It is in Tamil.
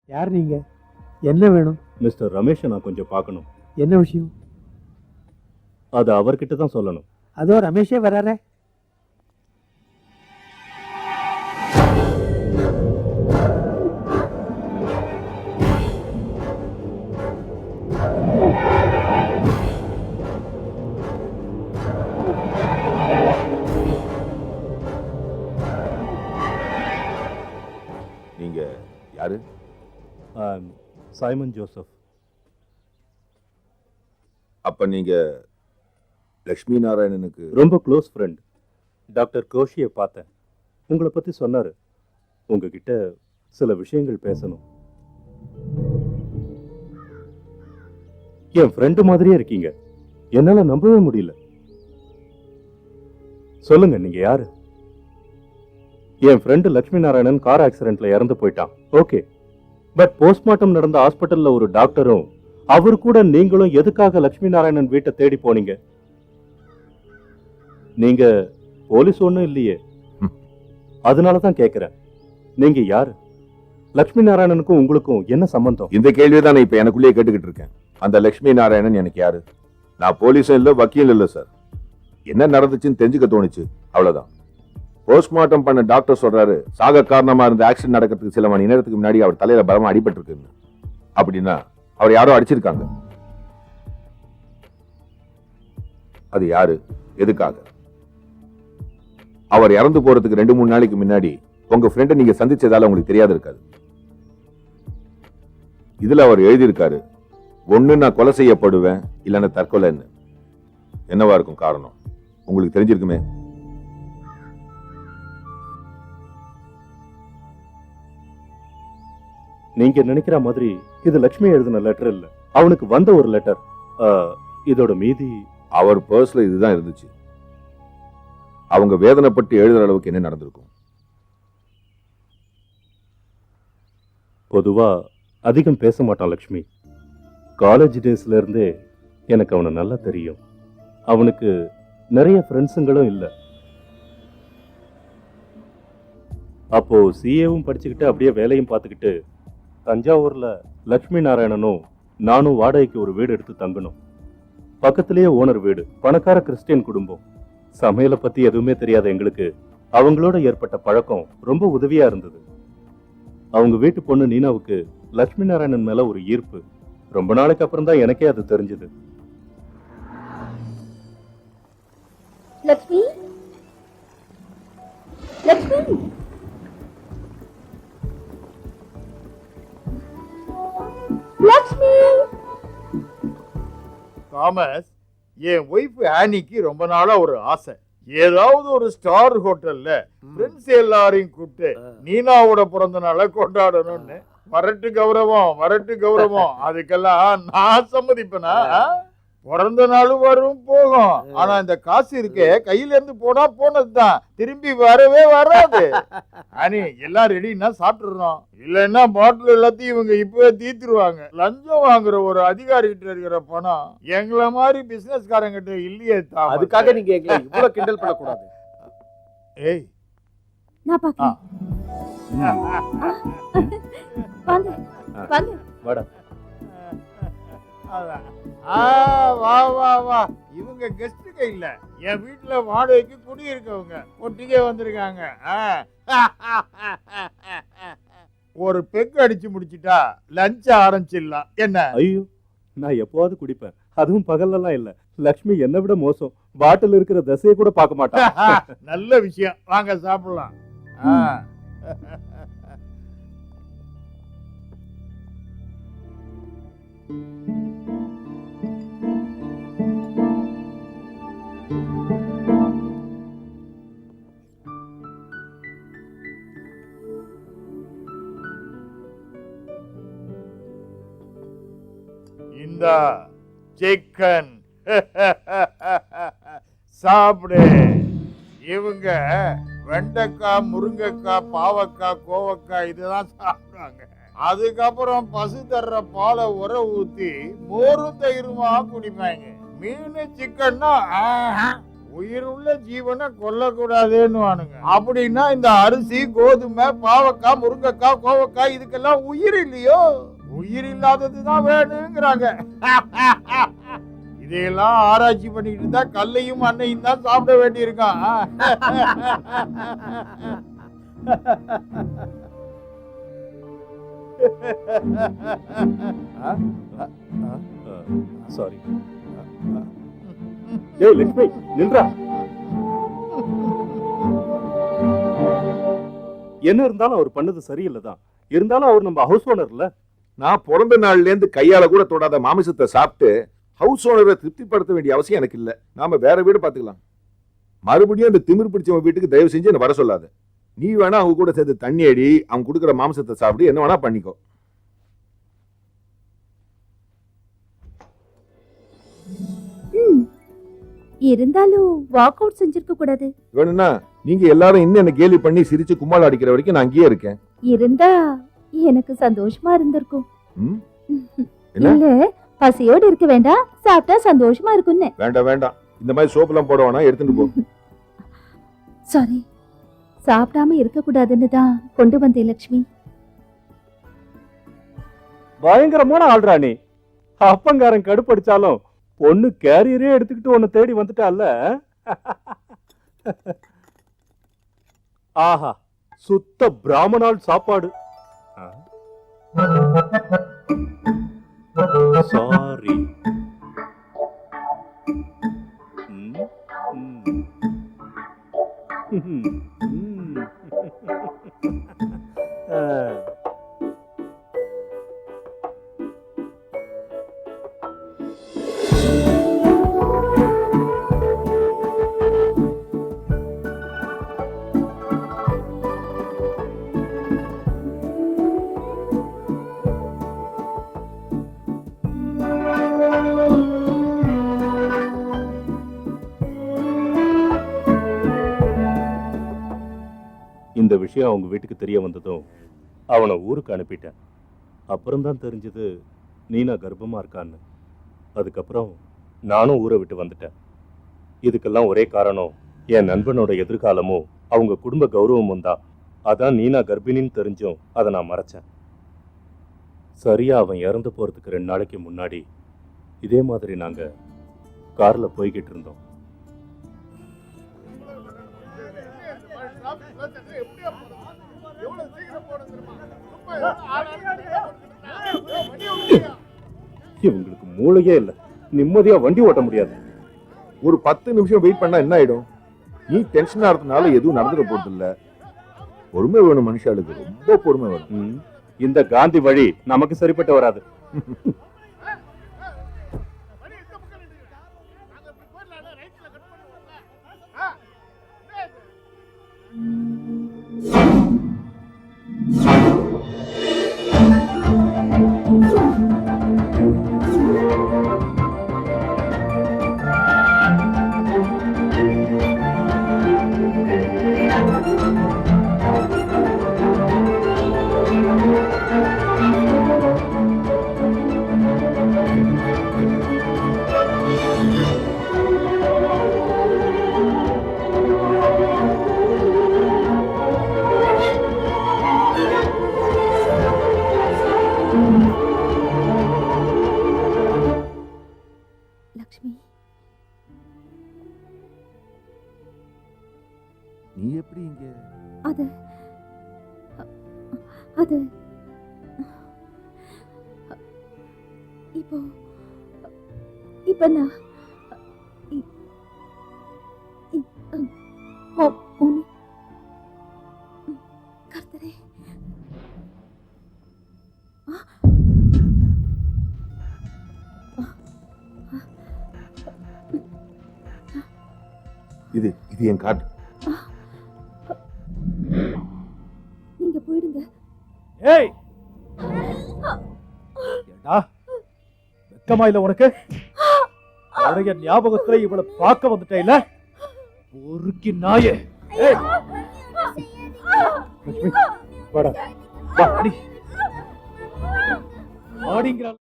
யார் நீங்க? என்ன வேணும்? மிஸ்டர் ரமேஷை நான் கொஞ்சம் பார்க்கணும். என்ன விஷயம்? அது அவர்கிட்ட தான் சொல்லணும். அதோ ரமேஷே வராரே. நீங்க யாரு? Simon Joseph. அப்ப நீங்க லட்சுமி நாராயணனுக்கு ரொம்ப க்ளோஸ் ஃப்ரெண்ட். டாக்டர் கோஷியை பார்த்தேன். உங்களை பத்தி சொன்னாரு. உங்ககிட்ட சில விஷயங்கள் பேசணும். என் ஃப்ரெண்டு மாதிரியே இருக்கீங்க. என்னால நம்பவே முடியல. சொல்லுங்க, நீங்க யாரு? என் ஃப்ரெண்டு லட்சுமி நாராயணன் கார் ஆக்சிடென்ட்ல இறந்து போயிட்டான். ஓகே, பட் போஸ்ட்மார்ட்டம் நடந்த ஹாஸ்பிட்டல்ல ஒரு டாக்டரும் அவர் கூட நீங்களும் எதுக்காக லட்சுமி நாராயணன் வீட்டை தேடி போனீங்க? நீங்க போலீஸ் ஒண்ணும் இல்லையே. அதனாலதான் கேக்குறேன், நீங்க யாரு? லட்சுமி நாராயணனுக்கும் உங்களுக்கும் என்ன சம்பந்தம்? இந்த கேள்விதான் நான் இப்ப எனக்குள்ளேயே கேட்டுக்கிட்டு இருக்கேன். அந்த லட்சுமி நாராயணன் எனக்கு யாரு? நான் போலீஸும் இல்ல, வக்கீலும் இல்ல சார். என்ன நடந்துச்சுன்னு தெரிஞ்சுக்க தோணுச்சு, அவ்வளவுதான். போஸ்ட்மார்ட்டம் பண்ண டாக்டர் சொல்றாரு சாக காரணமா இருந்த ஆக்சிடென்ட் நடக்கிறதுக்கு சில மணி நேரத்துக்கு முன்னாடி அவர் தலையில பலமா அடிபட்டு இருக்குன்னு. அப்படின்னா அவர் யாரோ அடிச்சிருக்காங்க. அது யாரு, எதுக்காக? அவர் இறந்து போறதுக்கு 2-3 நாளைக்கு முன்னாடி உங்க ஃப்ரெண்டை நீங்க சந்திச்சதால உங்களுக்கு தெரியாது இருக்காது. இதுல அவர் எழுதியிருக்காரு, ஒண்ணு நான் கொலை செய்யப்படுவேன், இல்லைன்னா தற்கொலைன்னு. என்னவா இருக்கும் காரணம்? உங்களுக்கு தெரிஞ்சிருக்குமே. நீங்க நினைக்கிற மாதிரி இது லட்சுமி எழுதின லெட்டர் இல்ல, அவனுக்கு வந்த ஒரு லெட்டர். இதோட மீதி அவர் பர்ஸ்ல இதுதான் இருந்துச்சு. அவங்க வேதனைப்பட்டு எழுதுற அளவுக்கு என்ன நடந்திருக்கும்? பொதுவா அதிகம் பேச மாட்டான் லட்சுமி. காலேஜ் டேஸ்ல இருந்தே எனக்கு அவனை நல்லா தெரியும். அவனுக்கு நிறைய ஃப்ரெண்ட்ஸுங்களும் இல்லை. அப்போ சிஏவும் படிச்சுக்கிட்டு அப்படியே வேலையும் பார்த்துக்கிட்டு தஞ்சாவூர்ல லட்சுமி நாராயணனும் நானும் வாடகைக்கு ஒரு வீடு எடுத்து தங்கணும். பக்கத்திலேயே ஓனர் வீடு, பணக்கார கிறிஸ்டியன் குடும்பம். சமையலை பத்தி எதுவுமே தெரியாத எங்களுக்கு அவங்களோட ஏற்பட்ட பழக்கம் ரொம்ப உதவியா இருந்தது. அவங்க வீட்டு பொண்ணு நீனாவுக்கு லட்சுமி நாராயணன் மேல ஒரு ஈர்ப்பு. ரொம்ப நாளைக்கு அப்புறம் தான் எனக்கே அது தெரிஞ்சது. லட்சுமி, லட்சுமி, லட்சுமி. தாமஸ், என் ஒய்ஃப் ஆனிக்கு ரொம்ப நாளா ஒரு ஆசை. ஏதாவது ஒரு ஸ்டார் ஹோட்டல்ல ஃப்ரெண்ட்ஸ் எல்லாரையும் கூப்பிட்டு நீனாவோட பிறந்த நாளை கொண்டாடணும்னு. வரட்டு கௌரவம், வரட்டு கௌரவம். அதுக்கெல்லாம் நான் சம்மதிப்பேனா? பிறந்த நாளும் வரும் போகும், ஆனா இந்த காசு இருக்கே கையில இருந்து போனா போனதுதான், திரும்பி வரவே வராது. அனி எல்லாம் ரெடின்னா சாப்பிட்டுறோம், இல்லைன்னா பாட்டில் எல்லாத்தையும் இவங்க இப்பவே தீத்துருவாங்க. லஞ்சம் வாங்குற ஒரு அதிகாரி கிட்ட இருக்கிற பணம் எங்களை மாதிரி பிசினஸ்காரங்கிட்ட இல்லையே தான். அதுக்காக நீங்க எங்களை இவ்வளவு கிண்டல் பண்ணக்கூடாது. ஏய், நான் பாக்கிறேன். வாங்க வாங்க. வாடா. வா வா வா. இவங்க கெஸ்ட் கையில என் வீட்டுல வாடகைக்கு குடியிருக்கவங்க ஒட்டிக்கே வந்திருக்காங்க. ஒரு பெக் அடிச்சு முடிச்சிட்டா லஞ்ச் ஆரம்பிச்சிடலாம். என்ன? ஐயோ, நான் எப்பவாவது குடிப்பேன், அதுவும் பகல்லாம் இல்ல. லட்சுமி என்னை விட மோசம். பாட்டில் இருக்கிற தசையை கூட பார்க்க மாட்டான். நல்ல விஷயம், வாங்க சாப்பிடலாம். இந்த சிக்கன் சாப்பிடு. இவங்க வெண்டைக்காய், முருங்கைக்காய், பாவக்காய், கோவக்காய் இதுதான் சாப்பிடுவாங்க. அதுக்கப்புறம் பசு தர்ற பாலை உர ஊத்தி மோரும் தயிருமா குடிப்பாங்க. மீன் சிக்கன்னா உயிருள்ள ஜீவனை கொல்லக்கூடாதுன்னு வானுங்க. அப்படின்னா இந்த அரிசி, கோதுமை, பாவக்காய், முருங்கைக்காய், கோவக்காய் இதுக்கெல்லாம் உயிர் இல்லையோ? உயிர் இல்லாததுதான் வேணுங்கிறாங்க. இதையெல்லாம் ஆராய்ச்சி பண்ணிட்டு இருந்தா கல்லையும் அன்னையும் தான் சாப்பிட வேண்டி இருக்கான். சாரி. ஏய் லட்சுமி, நின்றா. என்ன இருந்தாலும் அவர் பண்ணது சரியில்லைதான். இருந்தாலும் அவர் நம்ம ஹவுஸ் ஓனர் இல்ல. நான் பிறந்த நாள்ல இருந்து கையால கூட தொடாத மாமிசத்தை சாப்பிட்டு ஹவுஸ் ஓனரை திருப்திப்படுத்த வேண்டிய அவசியம் எனக்கு இல்ல. நாம வேற வீடு பாத்துக்கலாம். மறுபடியும் அந்த திமிர் பிடிச்சவன் வீட்டுக்கு தயவு செஞ்சு என்ன வர சொல்லாத. நீ வேணா அவங்க கூட சேர்ந்து தண்ணி அடி, அவங்க கொடுக்குற மாமிசத்தை சாப்பிடு, என்ன வேணா பண்ணிக்கோ. இருந்தாலும் வாக் அவுட் செஞ்சிருக்க கூடாது. வேணும்னா நீங்க எல்லாரும் இன்னும் என்ன கேலி பண்ணி சிரிச்சு கும்மாள் அடிக்கிற வரைக்கும் நான் அங்கேயே இருக்கேன். இருந்தா எனக்கு சந்தோஷமா இருந்திருக்கும். ம்? என்ன? இல்ல, பசியோடு இருக்க வேண்டாம், சாப்பிட்டா சந்தோஷமா இருக்கும்னு. வேண்டாம் வேண்டாம், இந்த மாதிரி சோப்பெல்லாம் போட வேணாம், எடுத்துட்டு போ. சாரி, சாப்பிடாம இருக்க கூடாதுன்னு தான் கொண்டு வந்தேன் லட்சுமி. பயங்கரமான ஆள்றா நீ. அப்பங்காரன் கடுப்படிச்சாலும் பொண்ணு கேரியரே எடுத்துக்கிட்டு உன்னை தேடி வந்துட்டால. ஆஹா, சுத்த பிராமணால் சாப்பாடு. சாரி. இந்த விஷயம் அவங்க வீட்டுக்கு தெரிய வந்ததும் அவனை ஊருக்கு அனுப்பிட்டேன். அப்புறம்தான் தெரிஞ்சது நீனா கர்ப்பமா இருக்கான்னு. அதுக்கப்புறம் நானும் ஊரை விட்டு வந்துட்டேன். இதுக்கெல்லாம் ஒரே காரணம் என் நண்பனோட எதிர்காலமும் அவங்க குடும்ப கௌரவமும் தான். அதான் நீனா கர்ப்பிணின்னு தெரிஞ்சும் அதை நான் மறைச்சேன். சரியா அவன் இறந்து போறதுக்கு 2 நாளைக்கு முன்னாடி இதே மாதிரி நாங்க கார்ல போய்கிட்டு இருந்தோம். இவங்களுக்கு மூளையே இல்ல, நிம்மதியா வண்டி ஓட்ட முடியாது. ஒரு 10 நிமிஷம் வெயிட் பண்ணா என்ன ஆயிடும்? நீ டென்ஷன் ஆகிறதுனால எதுவும் நடந்துட போறது இல்ல. பொறுமை வேணும் மனுஷாளுக்கு, ரொம்ப பொறுமை வேணும். இந்த காந்தி வழி நமக்கு சரிப்பட்டு வராது. லட்சுமி, நீ எப்படி இங்க? அது அது இப்போ இப்ப நான் கர்த்தரே, இது என் காட்டு. நீங்க போயிடுங்க. ஏய், ஏடா வெக்கமா இல்ல உனக்கு? அவளுடைய ஞாபகத்துல இவளை பார்க்க வந்துட்டே இல்ல, பொறுக்கி நாயே. ஏய் லட்சுமி, வாடா, வா, அடி. ஆடிங்கிற